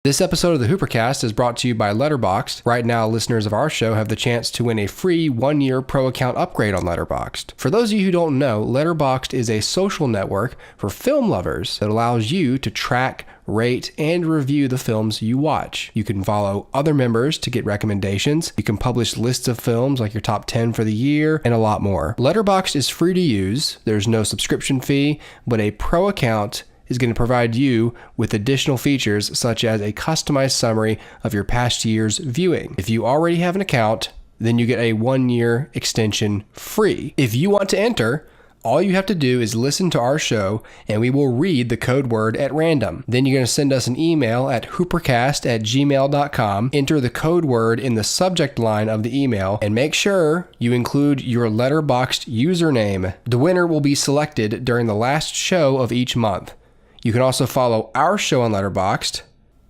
This episode of the HooperCast is brought to you by Letterboxd. Right now, listeners of our show have the chance to win a free 1-year pro account upgrade on Letterboxd. For those of you who don't know, Letterboxd is a social network for film lovers that allows you to track, rate, and review the films you watch. You can follow other members to get recommendations. You can publish lists of films like your top 10 for the year and a lot more. Letterboxd is free to use. There's no subscription fee, but a pro account is going to provide you with additional features such as a customized summary of your past year's viewing. If you already have an account, then you get a 1-year extension free. If you want to enter, all you have to do is listen to our show and we will read the code word at random. Then you're going to send us an email at hoopercast@gmail.com, enter the code word in the subject line of the email, and make sure you include your Letterboxd username. The winner will be selected during the last show of each month. You can also follow our show on Letterboxd.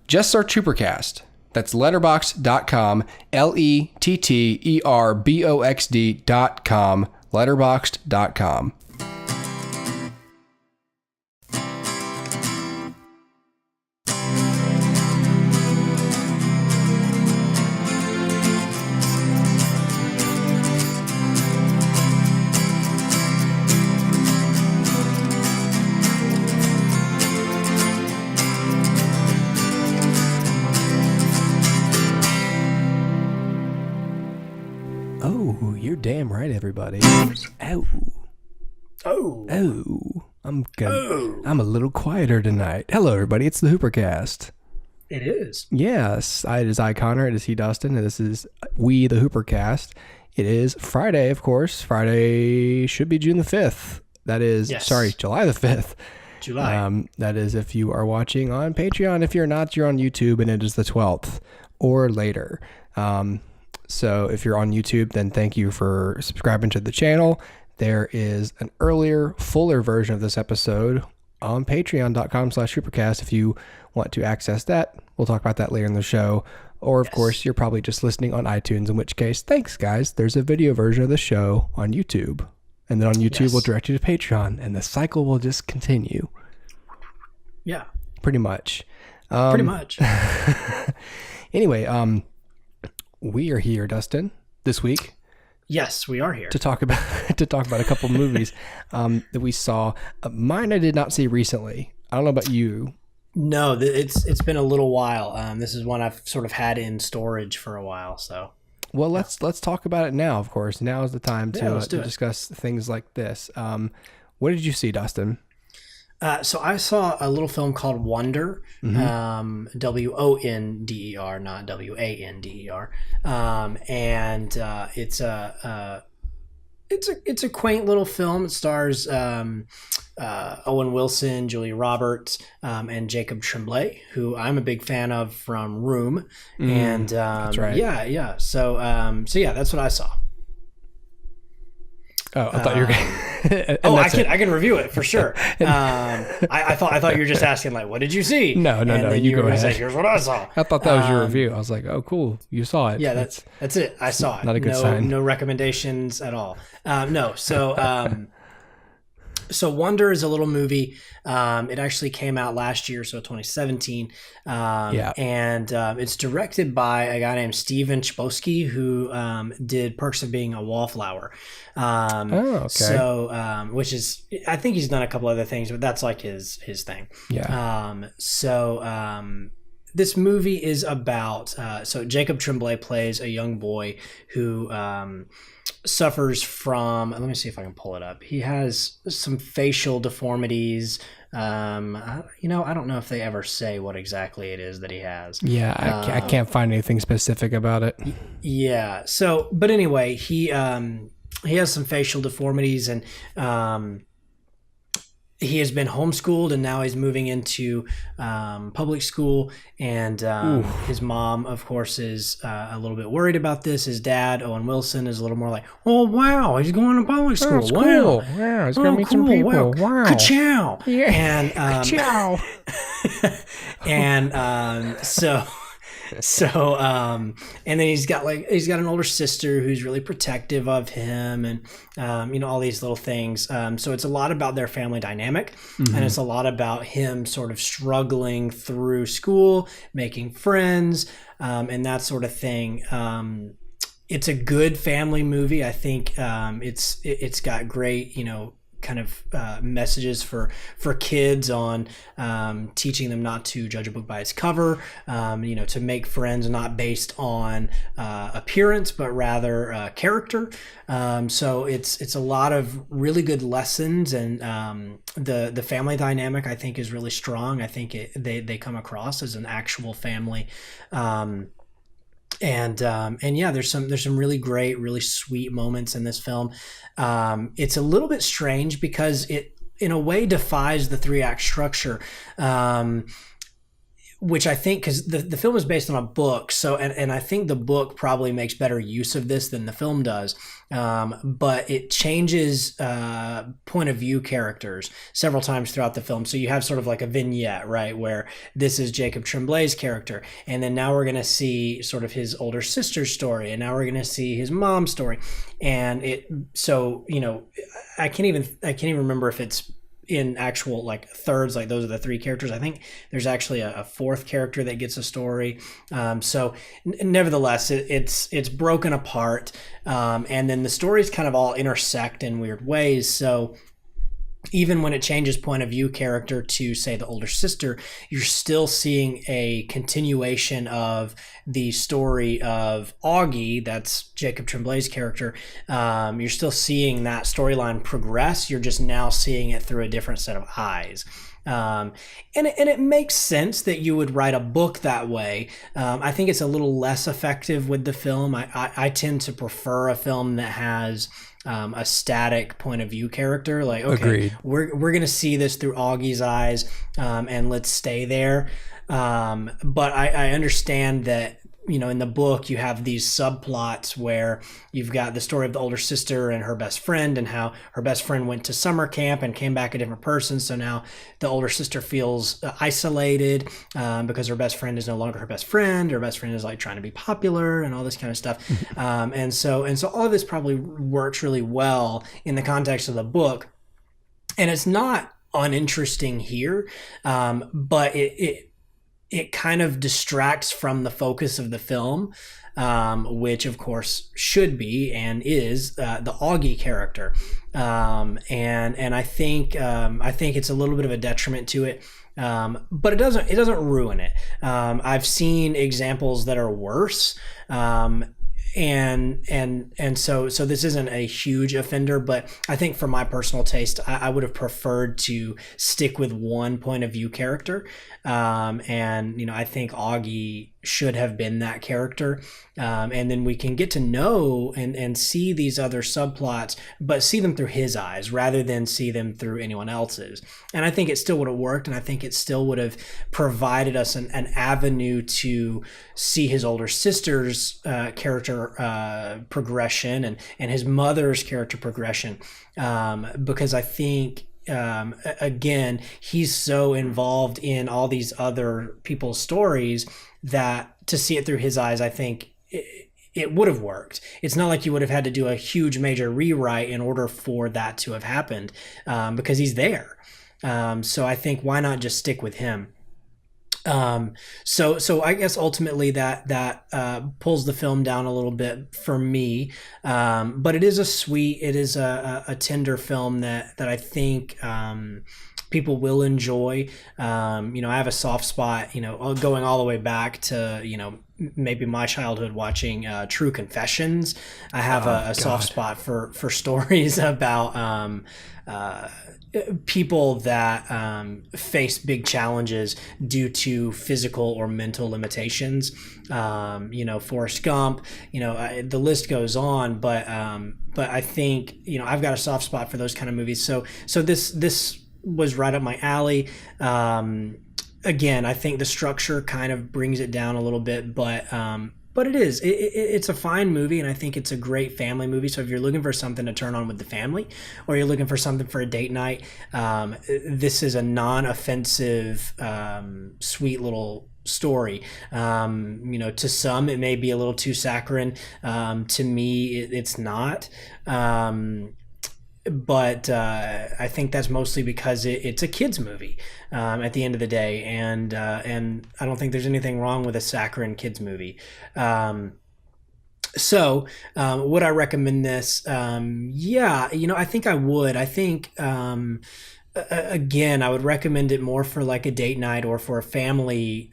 Just search HooperCast. That's letterboxd.com, letterboxd.com, letterboxd.com. Oh, you're damn right, everybody. Ow. Oh. I'm a little quieter tonight. Hello, everybody. It's the HooperCast. It is. Yes. It is I, Connor. It is he, Dustin. And this is we, the HooperCast. It is Friday, of course. Friday should be June the 5th. That is, yes. July the 5th. July. That is if you are watching on Patreon. If you're not, you're on YouTube, and it is the 12th or later. So if you're on YouTube, then thank you for subscribing to the channel. There is an earlier, fuller version of this episode on patreon.com/HooperCast if you want to access that. We'll talk about that later in the show. Or, of course, you're probably just listening on iTunes, in which case, thanks, guys. There's a video version of the show on YouTube. And then on YouTube, we'll direct you to Patreon, and the cycle will just continue. Yeah. Pretty much. Anyway, we are here, Dustin, this week. Yes, we are here to talk about a couple movies that we saw. Mine I did not see recently. I don't know about you. No, it's been a little while. This is one I've sort of had in storage for a while. So, well, let's talk about it now. Of course, now is the time to discuss things like this. What did you see, Dustin? So I saw a little film called Wonder, Wonder, not Wander, and it's a quaint little film. It stars Owen Wilson, Julia Roberts, and Jacob Tremblay, who I'm a big fan of from Room, and that's right. Yeah. So yeah, that's what I saw. Oh, I thought you were. I can review it for sure. I thought you were just asking like, what did you see? No. You go ahead. Say, here's what I saw. I thought that was your review. I was like, oh, cool, you saw it. Yeah, that's it. I saw it. Not a good sign. No recommendations at all. No. So Wonder is a little movie. It actually came out last year, so 2017. And it's directed by a guy named Steven Chbosky, who did Perks of Being a Wallflower. Okay. So, which is, I think he's done a couple other things, but that's like his thing. Yeah. This movie is about, so Jacob Tremblay plays a young boy who suffers from, let me see if I can pull it up. He has some facial deformities. I don't know if they ever say what exactly it is that he has. Yeah, I can't find anything specific about it. Yeah. So, but anyway, he has some facial deformities, and he has been homeschooled, and now he's moving into public school. And his mom, of course, is a little bit worried about this. His dad, Owen Wilson, is a little more like, "Oh wow, he's going to public school. That's cool. Yeah, he's gonna meet some people. Wow, ka-chow." Yeah, and ka-chow. and so So, and then he's got an older sister who's really protective of him, and all these little things. So it's a lot about their family dynamic, and it's a lot about him sort of struggling through school, making friends, and that sort of thing. It's a good family movie. I think it's got great, kind of messages for kids on teaching them not to judge a book by its cover, to make friends not based on appearance but rather character. So it's a lot of really good lessons, and the family dynamic I think is really strong. I think they come across as an actual family. And yeah, there's some really great, really sweet moments in this film. It's a little bit strange because it, in a way, defies the 3-act structure, which I think, because the film is based on a book, so and I think the book probably makes better use of this than the film does. But it changes point of view characters several times throughout the film. So you have sort of like a vignette, right, where this is Jacob Tremblay's character, and then now we're going to see sort of his older sister's story, and now we're going to see his mom's story, and I can't even remember if it's in actual like thirds, like those are the 3 characters. I think there's actually a 4th character that gets a story. So nevertheless, it's broken apart, and then the stories kind of all intersect in weird ways. So even when it changes point of view character to, say, the older sister, you're still seeing a continuation of the story of Augie, that's Jacob Tremblay's character. You're still seeing that storyline progress. You're just now seeing it through a different set of eyes. And it makes sense that you would write a book that way. I think it's a little less effective with the film. I tend to prefer a film that has a static point of view character. Like, okay, Agreed. we're gonna see this through Augie's eyes, and let's stay there. But I understand that, in the book you have these subplots where you've got the story of the older sister and her best friend, and how her best friend went to summer camp and came back a different person. So now the older sister feels isolated because her best friend is no longer her best friend. Her best friend is like trying to be popular and all this kind of stuff. And so all of this probably works really well in the context of the book, and it's not uninteresting here, but it kind of distracts from the focus of the film, which of course should be and is the Augie character, and I think it's a little bit of a detriment to it, but it doesn't ruin it. I've seen examples that are worse. And so this isn't a huge offender, but I think for my personal taste, I would have preferred to stick with one point of view character. And I think Augie should have been that character. And then we can get to know and see these other subplots, but see them through his eyes rather than see them through anyone else's. And I think it still would have worked, and I think it still would have provided us an avenue to see his older sister's character progression and his mother's character progression, because I think again, he's so involved in all these other people's stories that to see it through his eyes, I think it would have worked. It's not like you would have had to do a huge major rewrite in order for that to have happened, because he's there. So I think, why not just stick with him? So I guess ultimately that pulls the film down a little bit for me. But it is a tender film that I think, people will enjoy. I have a soft spot, going all the way back to, maybe my childhood watching True Confessions. I have a soft spot for stories about people that face big challenges due to physical or mental limitations. Forrest Gump, the list goes on, but I think, I've got a soft spot for those kind of movies. So this was right up my alley. Again, I think the structure kind of brings it down a little bit, but it's a fine movie, and I think it's a great family movie. So if you're looking for something to turn on with the family, or you're looking for something for a date night, this is a non-offensive, sweet little story. To some it may be a little too saccharine. To me, it's not. But I think that's mostly because it's a kids movie at the end of the day, and I don't think there's anything wrong with a saccharine kids movie. So would I recommend this? Yeah, I think I would. I think again, I would recommend it more for like a date night or for a family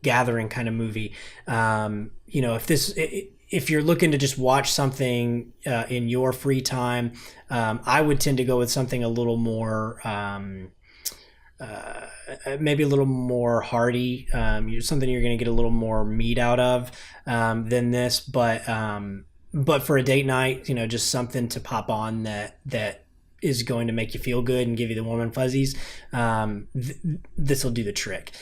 gathering kind of movie. If you're looking to just watch something in your free time, I would tend to go with something a little more, maybe a little more hearty, something you're going to get a little more meat out of than this. But for a date night, just something to pop on that is going to make you feel good and give you the warm and fuzzies. This will do the trick.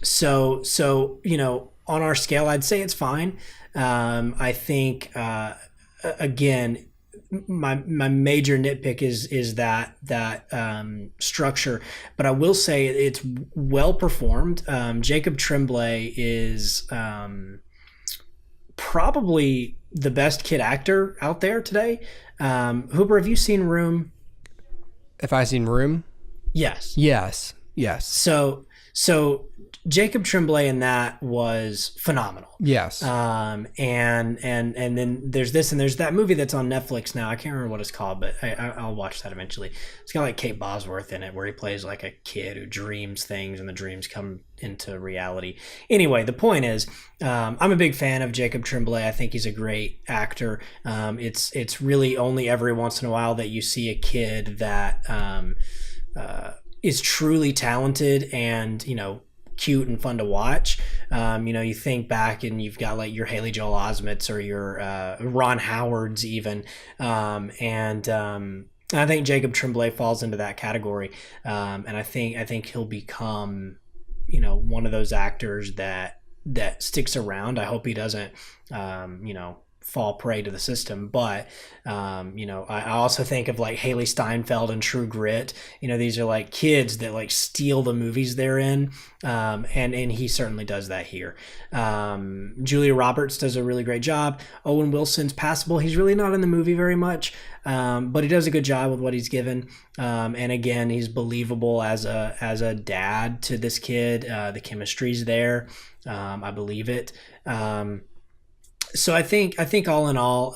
So on our scale, I'd say it's fine. I think again, my major nitpick is that structure, but I will say it's well performed. Jacob Tremblay is probably the best kid actor out there today. Hooper, have you seen Room? If I seen Room? Yes. Yes. So Jacob Tremblay in that was phenomenal. Yes. And then there's this and there's that movie that's on Netflix now. I can't remember what it's called, but I'll watch that eventually. It's got like Kate Bosworth in it, where he plays like a kid who dreams things and the dreams come into reality. Anyway, the point is, I'm a big fan of Jacob Tremblay. I think he's a great actor. It's really only every once in a while that you see a kid that is truly talented and cute and fun to watch. You think back and you've got like your Haley Joel Osments or your Ron Howards even, and I think Jacob Tremblay falls into that category, and I think he'll become one of those actors that sticks around. I hope he doesn't fall prey to the system, but I also think of like Haley Steinfeld and True Grit. These are like kids that like steal the movies they're in, and he certainly does that here. Julia Roberts does a really great job. Owen Wilson's passable. He's really not in the movie very much, but he does a good job with what he's given, and again, he's believable as a dad to this kid. The chemistry's there. I believe it. So I think all in all,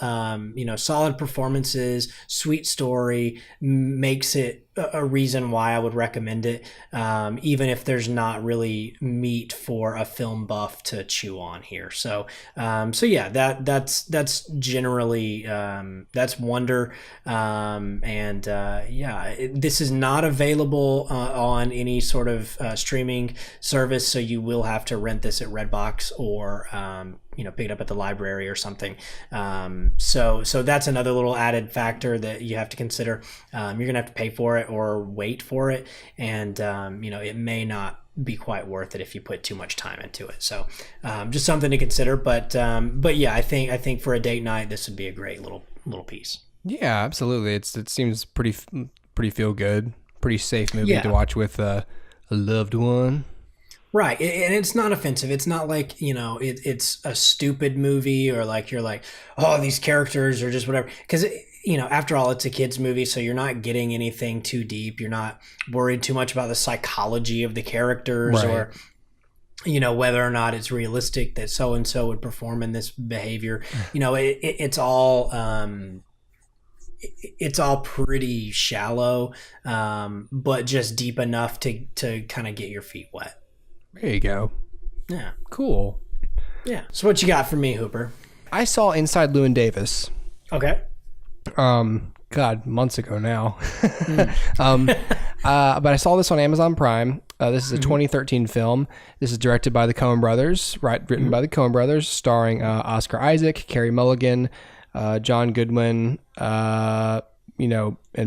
solid performances, sweet story makes it a reason why I would recommend it, even if there's not really meat for a film buff to chew on here. So yeah, that's generally that's Wonder, and this is not available on any sort of streaming service, so you will have to rent this at Redbox or pick it up at the library or something. So that's another little added factor that you have to consider. You're gonna have to pay for it or wait for it, and it may not be quite worth it if you put too much time into it. So just something to consider. But yeah, I think for a date night, this would be a great little piece. Yeah, absolutely. It seems pretty feel good, pretty safe movie to watch with a loved one. Right, and it's not offensive. It's not like, it's a stupid movie or like you're like, oh, these characters are just whatever. Because, after all, it's a kid's movie, so you're not getting anything too deep. You're not worried too much about the psychology of the characters, right, or, whether or not it's realistic that so-and-so would perform in this behavior. It's all... it's all pretty shallow, but just deep enough to kind of get your feet wet. There you go. Yeah. Cool. Yeah. So what you got for me, Hooper? I saw Inside Llewyn Davis. Okay. God, months ago now. But I saw this on Amazon Prime. This is a 2013 film. This is directed by the Coen brothers, written by the Coen brothers, starring Oscar Isaac, Carey Mulligan, John Goodwin, and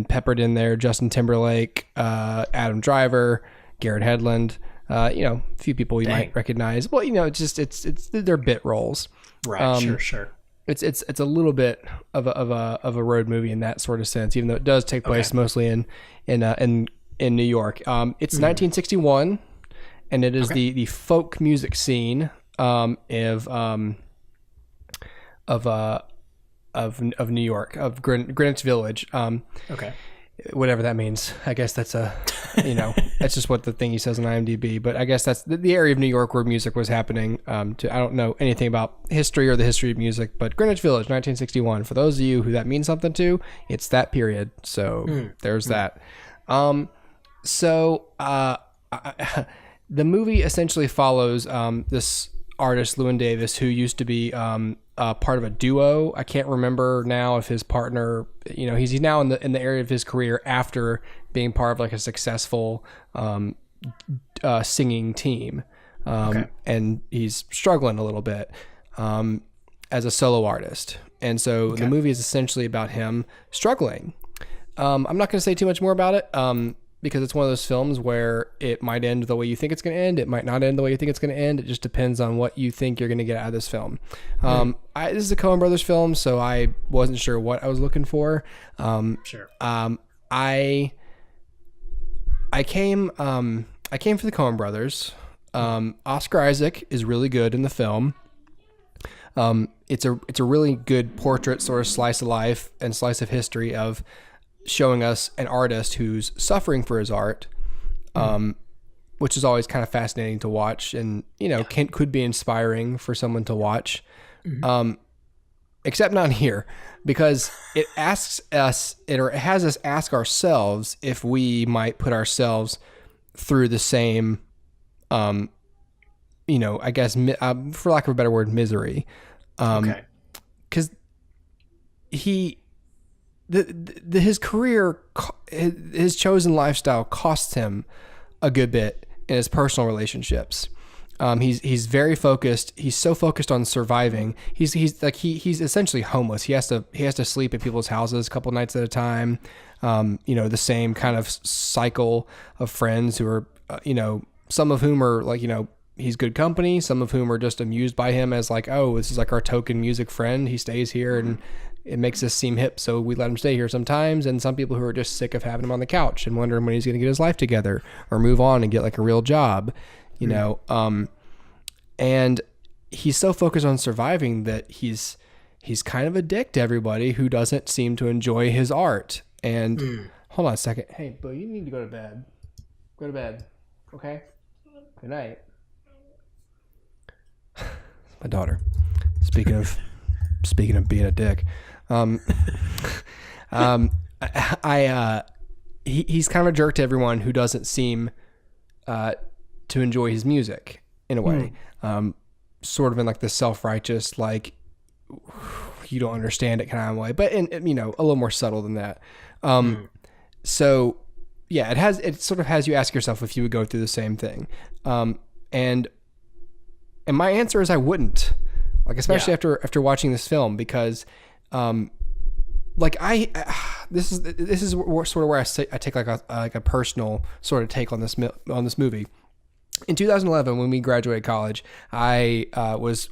peppered in there, Justin Timberlake, Adam Driver, Garrett Hedlund. A few people you might recognize. Well, it's they're bit roles. Right. Sure. It's a little bit of a road movie in that sort of sense, even though it does take place mostly in New York. It's 1961, and it is the folk music scene of New York, of Greenwich Village. Okay. Whatever that means. I guess that's that's just what the thingy says on IMDb. But I guess that's the area of New York where music was happening. I don't know anything about history or the history of music, but Greenwich Village, 1961. For those of you who that means something to, it's that period. So there's that. The movie essentially follows this artist, Llewyn Davis, who used to be part of a duo. I can't remember now if his partner, he's now in the area of his career after being part of like a successful singing team. And he's struggling a little bit as a solo artist. And so the movie is essentially about him struggling. I'm not going to say too much more about it because it's one of those films where it might end the way you think it's going to end. It might not end the way you think it's going to end. It just depends on what you think you're going to get out of this film. This is a Coen Brothers film, so I wasn't sure what I was looking for. Sure. I came for the Coen Brothers. Oscar Isaac is really good in the film. It's a really good portrait, sort of slice of life and slice of history of showing us an artist who's suffering for his art, which is always kind of fascinating to watch, and could be inspiring for someone to watch. Except not here, because it asks us, or it has us ask ourselves if we might put ourselves through the same, I guess, for lack of a better word, misery. Because his career, his chosen lifestyle costs him a good bit in his personal relationships. He's very focused. He's so focused on surviving. He's essentially homeless. He has to sleep at people's houses a couple nights at a time. The same kind of cycle of friends who are, some of whom are like, he's good company. Some of whom are just amused by him as like, oh, this is like our token music friend. He stays here and it makes us seem hip, so we let him stay here sometimes. And some people who are just sick of having him on the couch and wondering when he's going to get his life together or move on and get like a real job, and he's so focused on surviving that he's kind of a dick to everybody who doesn't seem to enjoy his art. And hold on a second. Hey, Bo, you need to go to bed. Go to bed. Okay? Good night. My daughter. Speaking of being a dick. He's kind of a jerk to everyone who doesn't seem to enjoy his music in a way. Sort of in like the self-righteous, like, you don't understand it kind of way, but in, a little more subtle than that. So yeah, it sort of has you ask yourself if you would go through the same thing. And my answer is I wouldn't. Like, especially after watching this film, because, this is sort of where I take like a personal sort of take on this movie. In 2011, when we graduated college, I was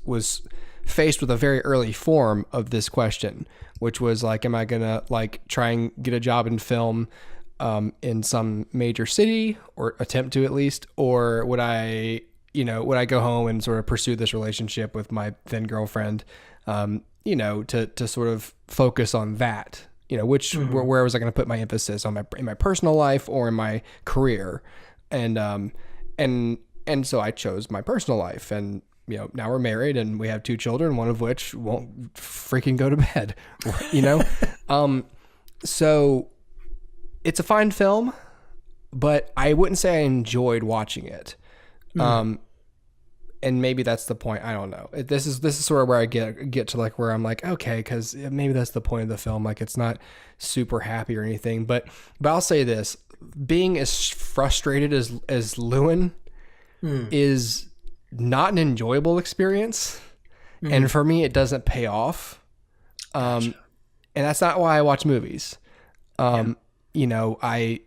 faced with a very early form of this question, which was like, am I gonna like try and get a job in film in some major city, or attempt to at least, or would I go home and sort of pursue this relationship with my then girlfriend, to sort of focus on that, where was I going to put my emphasis on in my personal life or in my career? And so I chose my personal life, and, now we're married and we have 2 children, one of which won't freaking go to bed, so it's a fine film, but I wouldn't say I enjoyed watching it. And maybe that's the point. I don't know. This is sort of where I get to like where I'm like, okay, because maybe that's the point of the film. Like, it's not super happy or anything, but I'll say this: being as frustrated as Llewyn is not an enjoyable experience, and for me, it doesn't pay off. And that's not why I watch movies. So I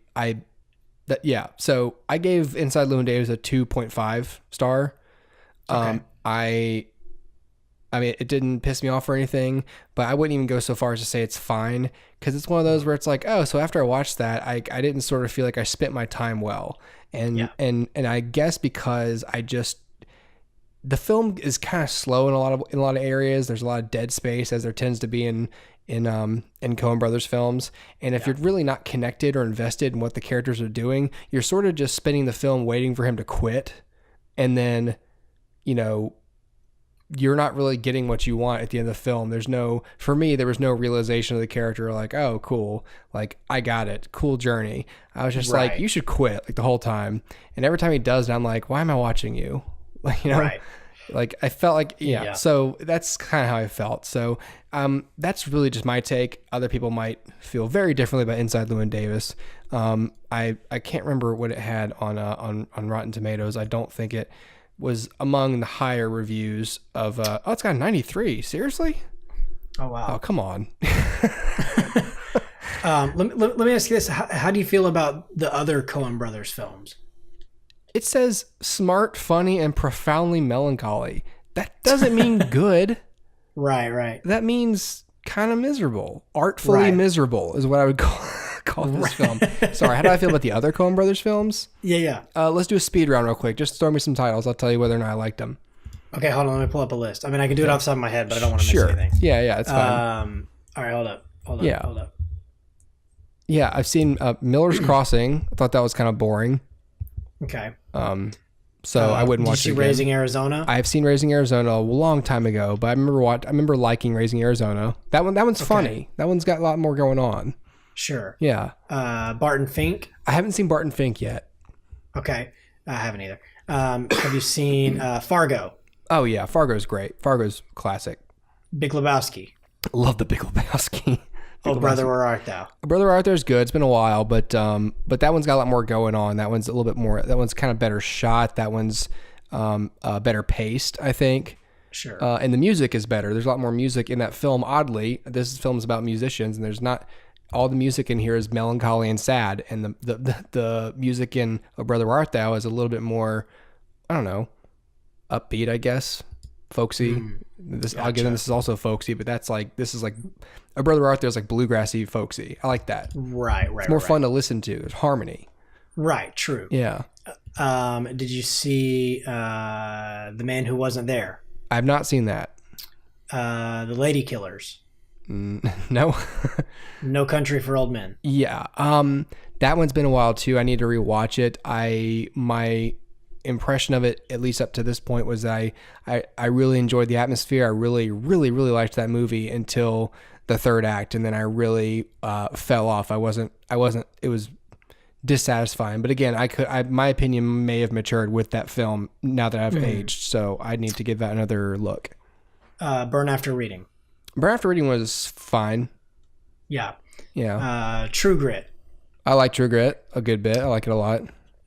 gave Inside Llewyn Davis a 2.5 star. I I mean, it didn't piss me off or anything, but I wouldn't even go so far as to say it's fine, because it's one of those where it's like, oh, so after I watched that, I didn't sort of feel like I spent my time well. And I guess because the film is kind of slow in a lot of areas. There's a lot of dead space, as there tends to be in Coen Brothers films. And if you're really not connected or invested in what the characters are doing, you're sort of just spending the film waiting for him to quit. And then, you're not really getting what you want at the end of the film. For me, there was no realization of the character like, oh, cool. Like, I got it. Cool journey. I was just like, you should quit, like, the whole time. And every time he does it, I'm like, why am I watching you? Like, right. Like, I felt like, so that's kind of how I felt. So, that's really just my take. Other people might feel very differently about Inside Llewyn Davis. I can't remember what it had on Rotten Tomatoes. I don't think it was among the higher reviews of, it's got a 93. Seriously? Oh, wow. Oh, come on. Let me ask you this. How do you feel about the other Coen Brothers films? It says smart, funny, and profoundly melancholy. That doesn't mean good. Right. That means kind of miserable. Artfully miserable is what I would call this film. Sorry, how do I feel about the other Coen Brothers films? Yeah. Let's do a speed round real quick. Just throw me some titles. I'll tell you whether or not I liked them. Okay, hold on. Let me pull up a list. I mean, I can do it off the top of my head, but I don't want to miss anything. Yeah, it's fine. All right, hold up. Yeah, I've seen Miller's Crossing. I thought that was kind of boring. Okay. So I wouldn't watch it again. Did you see Raising Arizona? I've seen Raising Arizona a long time ago, but I remember liking Raising Arizona. That one's funny. That one's got a lot more going on. Sure. Yeah. Barton Fink? I haven't seen Barton Fink yet. Okay. I haven't either. Have you seen Fargo? Oh, yeah. Fargo's great. Fargo's classic. Big Lebowski? Love the Big Lebowski. Oh, Brother, Where Art Thou? Brother, Where Art Thou's good. It's been a while, but that one's got a lot more going on. That one's a little bit more. That one's kind of better shot. That one's better paced, I think. Sure. And the music is better. There's a lot more music in that film. Oddly, this film is about musicians, and there's not all the music in here is melancholy and sad. And the music in Oh Brother, Where Art Thou is a little bit more, I don't know, upbeat, I guess, folksy. Gotcha. I'll get in. This is also folksy, but this is like A Brother Where Art Thou is like bluegrassy, folksy. I like that. Right. It's more fun to listen to. There's harmony. Right. True. Yeah. Did you see The Man Who Wasn't There? I've not seen that. The Lady Killers. No. No Country for Old Men. Yeah. That one's been a while too. I need to rewatch it. My impression of it, at least up to this point, was that I really enjoyed the atmosphere. I really, really, really liked that movie until the third act, and then I really fell off. It was dissatisfying. But again, my opinion may have matured with that film now that I've aged, so I need to give that another look. Burn After Reading. Burn After Reading was fine. Yeah. True Grit. I like True Grit a good bit. I like it a lot.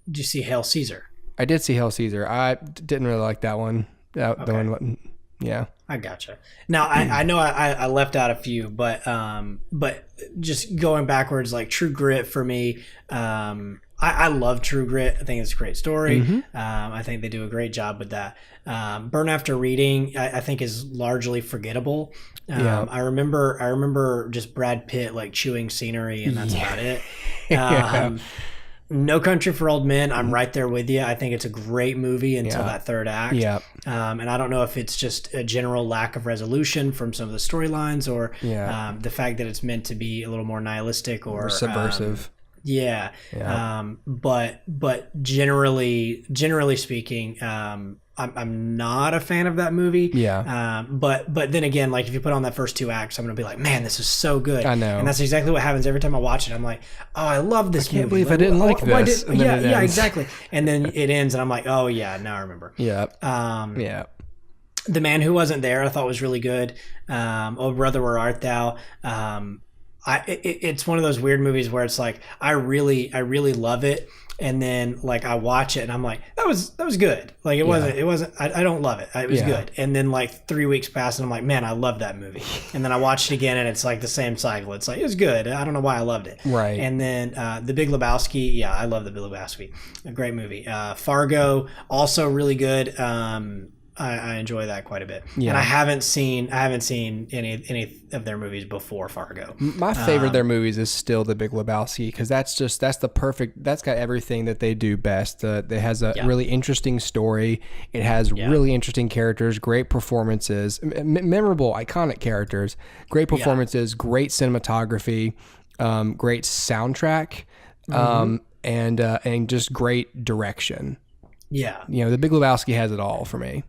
Did you see Hail Caesar? I did see Hail Caesar. I didn't really like that one. The one, yeah. I gotcha. Now I know I left out a few, but just going backwards, like True Grit for me, I love True Grit. I think it's a great story. I think they do a great job with that. Burn After Reading, I think is largely forgettable. I remember just Brad Pitt like chewing scenery, and that's about it. No Country for Old Men, I'm right there with you. I think it's a great movie until that third act. And I don't know if it's just a general lack of resolution from some of the storylines, or the fact that it's meant to be a little more nihilistic or subversive. But generally speaking, I'm not a fan of that movie. But then again, like if you put on that first two acts, I'm gonna be like, man, this is so good. I know. And that's exactly what happens every time I watch it. I'm like, oh, I love this movie. I can't believe I didn't like this. Exactly. And then it ends, and I'm like, oh yeah, now I remember. The Man Who Wasn't There, I thought was really good. Oh Brother, Where Art Thou? It's one of those weird movies where it's like I really love it, and then like I watch it and I'm like, that was good. Like it wasn't I don't love it. It was good. And then like 3 weeks pass and I'm like, man, I love that movie. And then I watched it again and it's like the same cycle. It's like, it was good. I don't know why I loved it. Right. And then The Big Lebowski, I love The Big Lebowski. A great movie. Fargo, also really good. I enjoy that quite a bit. Yeah. And I haven't seen any of their movies before Fargo. My favorite of their movies is still The Big Lebowski, because that's got everything that they do best. It has a really interesting story. It has really interesting characters, great performances, memorable, iconic characters, great performances, great cinematography, great soundtrack, and just great direction. Yeah. The Big Lebowski has it all for me.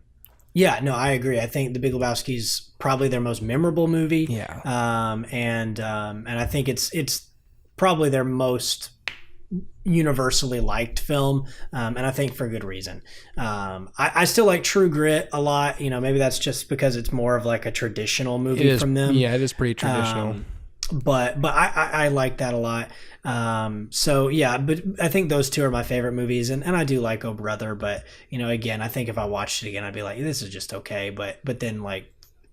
Yeah, no, I agree. I think The Big Lebowski's probably their most memorable movie. Yeah. And I think it's probably their most universally liked film, and I think for good reason. I still like True Grit a lot. Maybe that's just because it's more of like a traditional movie from them. Yeah, it is pretty traditional. But I like that a lot. So yeah, but I think those two are my favorite movies, and I do like Oh Brother, but again, I think if I watched it again, I'd be like, this is just okay. But then like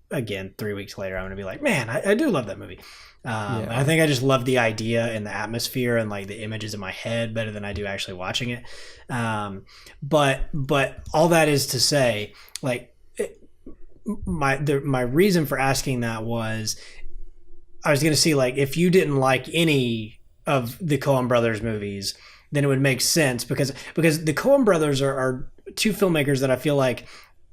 again, 3 weeks later, I'm gonna be like, man, I do love that movie. I think I just love the idea and the atmosphere and like the images in my head better than I do actually watching it. But all that is to say, like my reason for asking that was, I was going to see, like, if you didn't like any of the Coen brothers movies, then it would make sense because the Coen brothers are two filmmakers that I feel like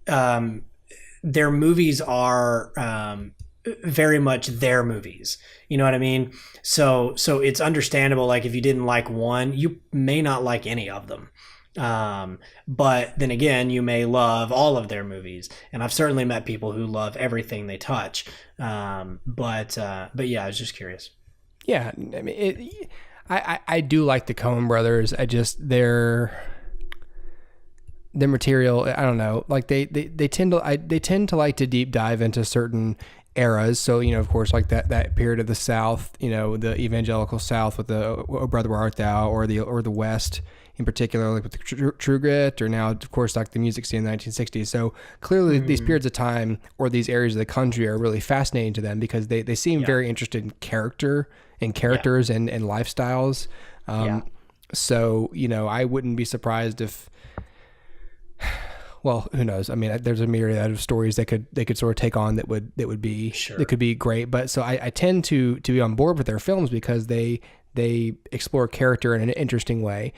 their movies are very much their movies. You know what I mean? So it's understandable. Like if you didn't like one, you may not like any of them. But then again, you may love all of their movies, and I've certainly met people who love everything they touch. But yeah, I was just curious. Yeah, I mean, I do like the Coen brothers. I just their material. I don't know. Like they tend to like to deep dive into certain eras. So of course, like that period of the South. The evangelical South with the "O Brother, Where Art Thou," or the West. In particular, like with the True Grit, or now, of course, like the music scene in the 1960s. So clearly these periods of time or these areas of the country are really fascinating to them because they seem very interested in characters and lifestyles. So, I wouldn't be surprised if, well, who knows? I mean, there's a myriad of stories they could sort of take on that could be great. But so I tend to be on board with their films because they explore character in an interesting way.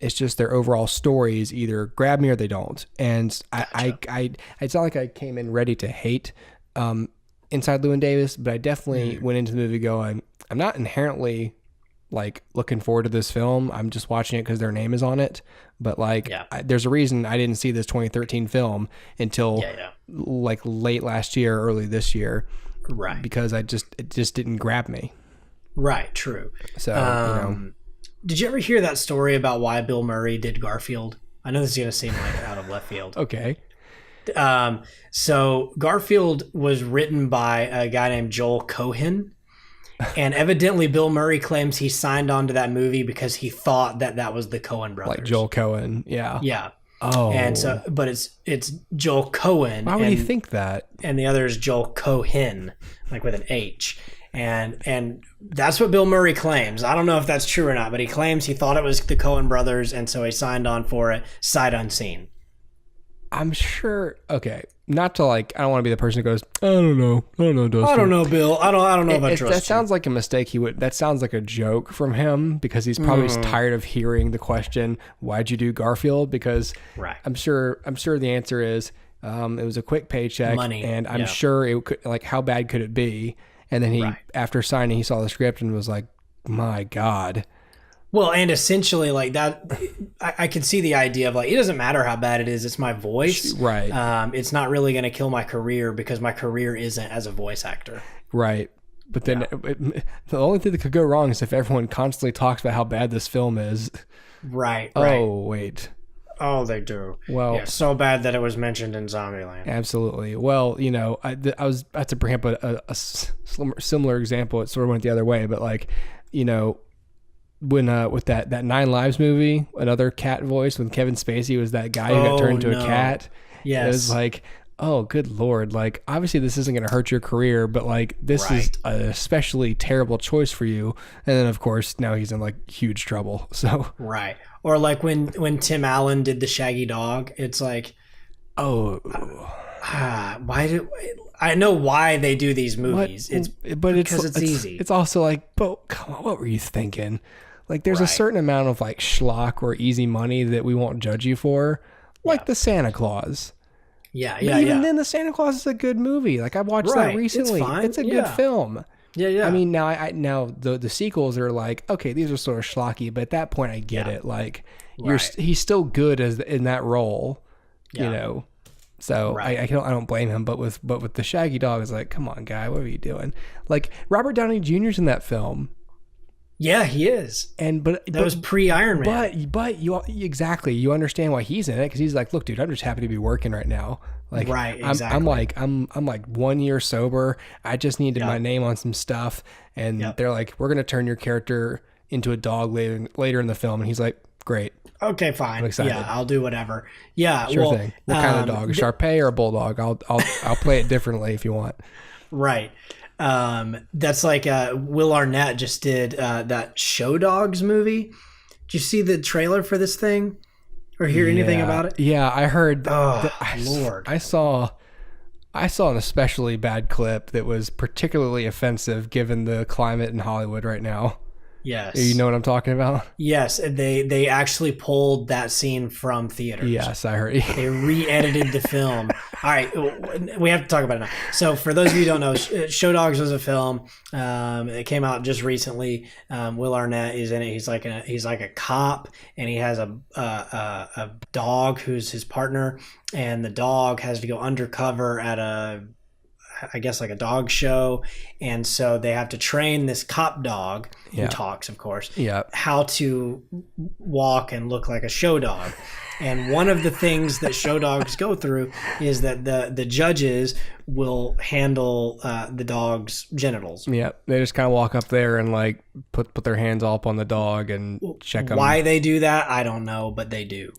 It's just their overall stories either grab me or they don't. And I it's not like I came in ready to hate Inside Llewyn Davis, but I definitely went into the movie going, I'm not inherently like looking forward to this film. I'm just watching it because their name is on it. But like, there's a reason I didn't see this 2013 film until like late last year, early this year. Right. Because it just didn't grab me. Right, true. So, did you ever hear that story about why Bill Murray did Garfield? I know this is going to seem like out of left field. Okay. So Garfield was written by a guy named Joel Cohen, and evidently Bill Murray claims he signed on to that movie because he thought that was the Coen brothers. Like Joel Cohen, yeah. Yeah. Oh. And so, but it's Joel Cohen. Why would you think that? And the other is Joel Cohen, like with an H. And that's what Bill Murray claims. I don't know if that's true or not, but he claims he thought it was the Coen brothers, and so he signed on for it sight unseen. I'm sure. Okay, not to like. I don't want to be the person who goes, I don't know, Dustin. I don't know, Bill. I don't know if I trust you. That sounds like a mistake. That sounds like a joke from him because he's probably tired of hearing the question, "Why'd you do Garfield?" Because I'm sure the answer is it was a quick paycheck, money, and I'm sure it could. Like, how bad could it be? And then after signing, he saw the script and was like, my God. Well, and essentially like that, I can see the idea of like, it doesn't matter how bad it is. It's my voice. Right. It's not really going to kill my career because my career isn't as a voice actor. Right. But then the only thing that could go wrong is if everyone constantly talks about how bad this film is. Right. Oh, wait. Oh, they do. Well, so bad that it was mentioned in Zombieland. Absolutely. Well, I was about to bring up a similar example. It sort of went the other way, but like, when with that 9 Lives movie, another cat voice when Kevin Spacey was that guy who got turned into a cat. Yes. It was like, oh, good Lord. Like, obviously this isn't going to hurt your career, but like, this is an especially terrible choice for you. And then of course, now he's in like huge trouble. So. Right. Or like when Tim Allen did the Shaggy Dog, it's like, Oh, I know why they do these movies? Because it's easy. It's also like, but come on, what were you thinking? Like, there's a Right. certain amount of like schlock or easy money that we won't judge you for, like the Santa Claus. Yeah, But even then, the Santa Claus is a good movie. Like, I watched that recently. It's fine. It's a good film. Yeah. I mean, now the sequels are like, okay, these are sort of schlocky, but at that point, I get it. Like, he's still good in that role, you know. So I don't blame him. But with the Shaggy Dog, it's like, come on, guy, what are you doing? Like, Robert Downey Jr.'s in that film. Yeah, he is. But that was pre-Iron Man. But you understand why he's in it, because he's like, look, dude, I'm just happy to be working right now. Like, right, exactly. I'm like 1 year sober. I just needed my name on some stuff, and they're like, we're gonna turn your character into a dog later in the film, and he's like, great. Okay, fine. I'm excited. Yeah, I'll do whatever. Yeah, sure thing. What kind of dog? A Shar-Pei or a bulldog? I'll play it differently if you want. Right. That's like Will Arnett just did that Show Dogs movie. Did you see the trailer for this thing or hear anything about it? Yeah, I heard. Oh, Lord. I saw an especially bad clip that was particularly offensive given the climate in Hollywood right now. Yes. You know what I'm talking about? Yes, they actually pulled that scene from theaters. Yes, I heard. They re-edited the film. All right, we have to talk about it now. So for those of you who don't know, Show Dogs was a film. It came out just recently. Will Arnett is in it. He's like a cop, and he has a dog who's his partner, and the dog has to go undercover at I guess like a dog show, and so they have to train this cop dog who talks, of course, how to walk and look like a show dog. And one of the things that show dogs go through is that the judges will handle the dog's genitals. Yeah, they just kind of walk up there and like put their hands all up on the dog and check them. Why they do that, I don't know, but they do.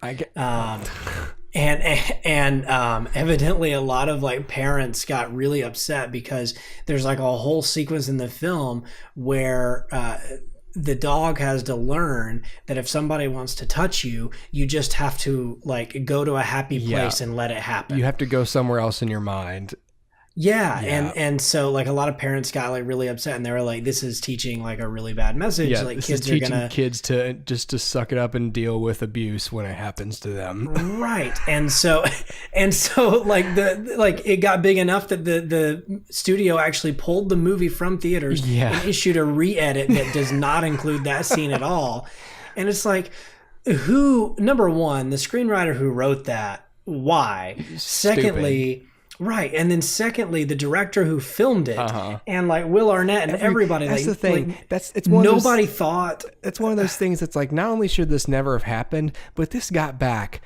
And evidently a lot of like parents got really upset because there's like a whole sequence in the film where the dog has to learn that if somebody wants to touch you, you just have to like go to a happy place and let it happen. You have to go somewhere else in your mind. Yeah. And so like a lot of parents got like really upset, and they were like, this is teaching like a really bad message. Yeah, like this kids is teaching kids to suck it up and deal with abuse when it happens to them. Right. And so like it got big enough that the studio actually pulled the movie from theaters and issued a re-edit that does not include that scene at all. And it's like, number one, the screenwriter who wrote that, why? Stupid. Secondly, right, and then secondly, the director who filmed it, and like Will Arnett and everybody. That's like, the thing. Like, nobody thought. It's one of those things that's like, not only should this never have happened, but this got back.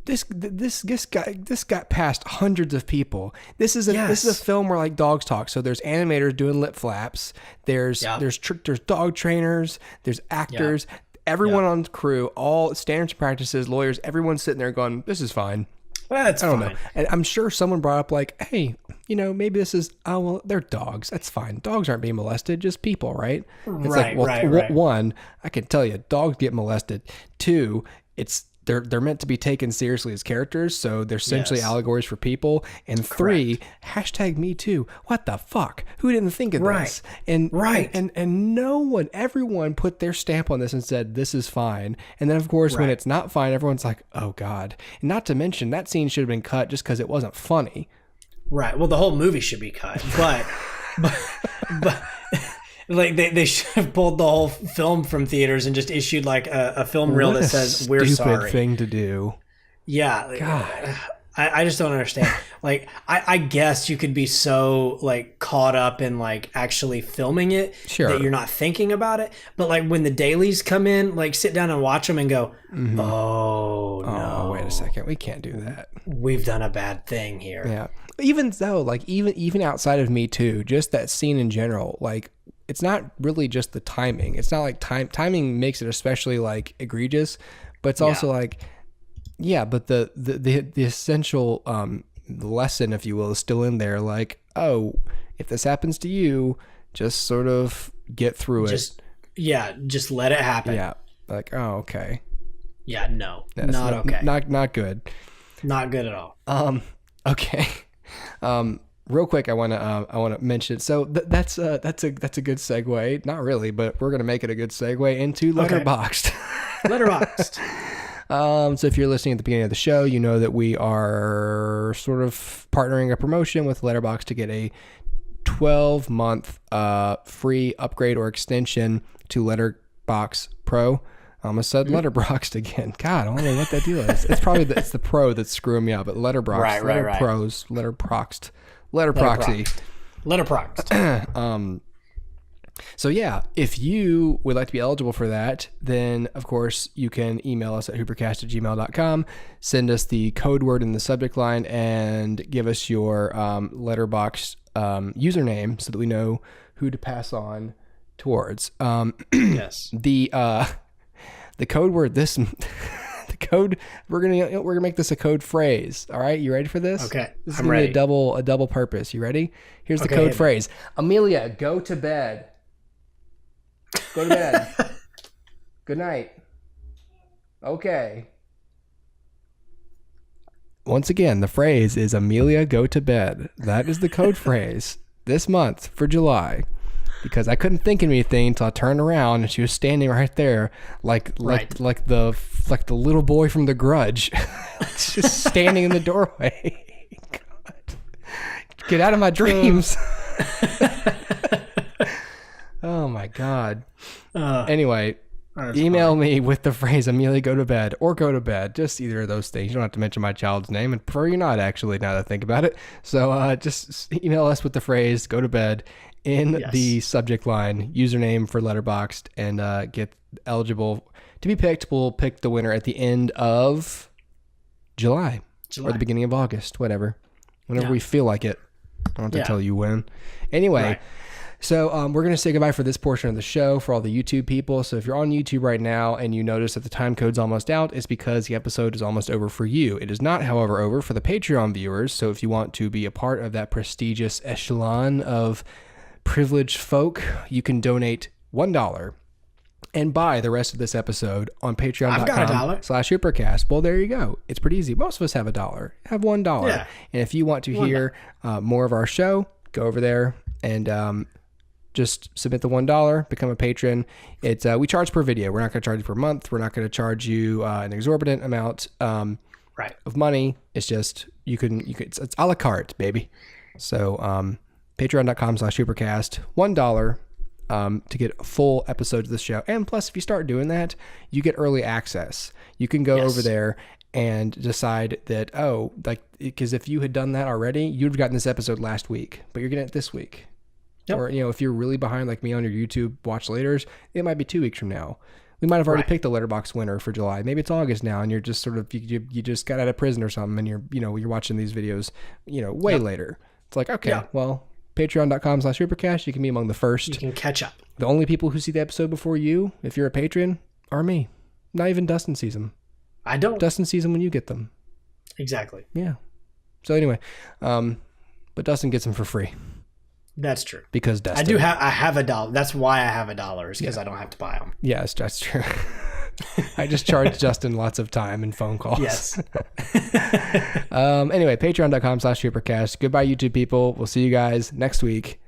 This got past hundreds of people. This is a film where like dogs talk. So there's animators doing lip flaps. There's dog trainers. There's actors. Everyone on the crew, all standards and practices, lawyers. Everyone's sitting there going, "This is fine." That's fine. I don't know. And I'm sure someone brought up like, hey, maybe this is, they're dogs. That's fine. Dogs aren't being molested, just people, right? It's one, I can tell you, dogs get molested. Two, they're meant to be taken seriously as characters, so they're essentially allegories for people. And three, #MeToo. What the fuck? Who didn't think of this? And no one, everyone put their stamp on this and said, this is fine. And then, of course, when it's not fine, everyone's like, oh, God. And not to mention, that scene should have been cut just because it wasn't funny. Right. Well, the whole movie should be cut. But like they should have pulled the whole film from theaters and just issued like a film reel that says we're sorry. Stupid thing to do. Yeah. God. I just don't understand. Like I guess you could be so like caught up in like actually filming it that you're not thinking about it. But like when the dailies come in, like sit down and watch them and go, oh no, wait a second, we can't do that. We've done a bad thing here. Yeah. Even though, like even outside of Me Too, just that scene in general, like. It's not really just the timing. It's not like timing makes it especially like egregious, but it's also like, but the essential lesson, if you will, is still in there. Like, oh, if this happens to you, just sort of get through it. Just let it happen. Yeah, like, oh, okay. Yeah, no, not okay. Not good. Not good at all. Okay. Real quick, I want to mention. So that's a good segue. Not really, but we're gonna make it a good segue into Letterboxd. Letterboxd. So if you're listening at the beginning of the show, you know that we are sort of partnering a promotion with Letterboxd to get a 12-month free upgrade or extension to Letterboxd Pro. I almost said Letterboxd again. God, I don't know what that deal is. It's probably it's the Pro that's screwing me up. But Letterboxd, right. Pros, Letterproxy. So yeah, if you would like to be eligible for that, then of course you can email us at HooperCast@gmail.com, send us the code word in the subject line, and give us your Letterboxd username so that we know who to pass on towards. Yes. The code word the code we're gonna make this a code phrase. All right, you ready for this? Okay, this is I'm gonna ready. be a double purpose. You ready? Here's the code phrase. Amelia, go to bed. Go to bed. Good night. Okay. Once again, the phrase is Amelia, go to bed. That is the code phrase this month for July. Because I couldn't think of anything until I turned around and she was standing right there, like the little boy from The Grudge, just standing in the doorway. God. Get out of my dreams! Oh my God. Anyway, email me with the phrase Amelia, go to bed, or go to bed. Just either of those things. You don't have to mention my child's name, and prefer you not, actually, now that I think about it. So just email us with the phrase go to bed in the subject line, username for Letterboxd, and get eligible to be picked. We'll pick the winner at the end of July. Or the beginning of August, whatever. Whenever we feel like it. I don't have to tell you when. Anyway, so we're going to say goodbye for this portion of the show for all the YouTube people. So if you're on YouTube right now and you notice that the time code's almost out, it's because the episode is almost over for you. It is not, however, over for the Patreon viewers. So if you want to be a part of that prestigious echelon of privileged folk, you can donate $1 and buy the rest of this episode on patreon.com/HooperCast. Well, there you go. It's pretty easy. Most of us have $1. Have $1. Yeah. And if you want to hear more of our show, go over there and just submit the $1, become a patron. It's we charge per video. We're not going to charge you per month. We're not going to charge you an exorbitant amount of money. It's just you can it's a la carte, baby. So patreon.com/HooperCast, $1 to get full episodes of the show. And plus, if you start doing that, you get early access. You can go over there and decide that, because if you had done that already, you'd have gotten this episode last week, but you're getting it this week. Yep. Or, if you're really behind like me on your YouTube watch laters, it might be 2 weeks from now. We might have already picked the Letterboxd winner for July. Maybe it's August now, and you're just sort of, you just got out of prison or something, and you're watching these videos, way later. It's like, okay, well, patreon.com/HooperCast, you can be among the first. You can catch up. The only people who see the episode before you, if you're a patron, are me. Not even Dustin sees them. I don't. Dustin sees them when you get them. Exactly. Yeah. So anyway, but Dustin gets them for free. That's true. Because Dustin. I have $1. That's why I have $1, because I don't have to buy them. Yes, that's true. I just charge Justin lots of time and phone calls. Yes. Anyway, patreon.com/HooperCast. Goodbye, YouTube people. We'll see you guys next week.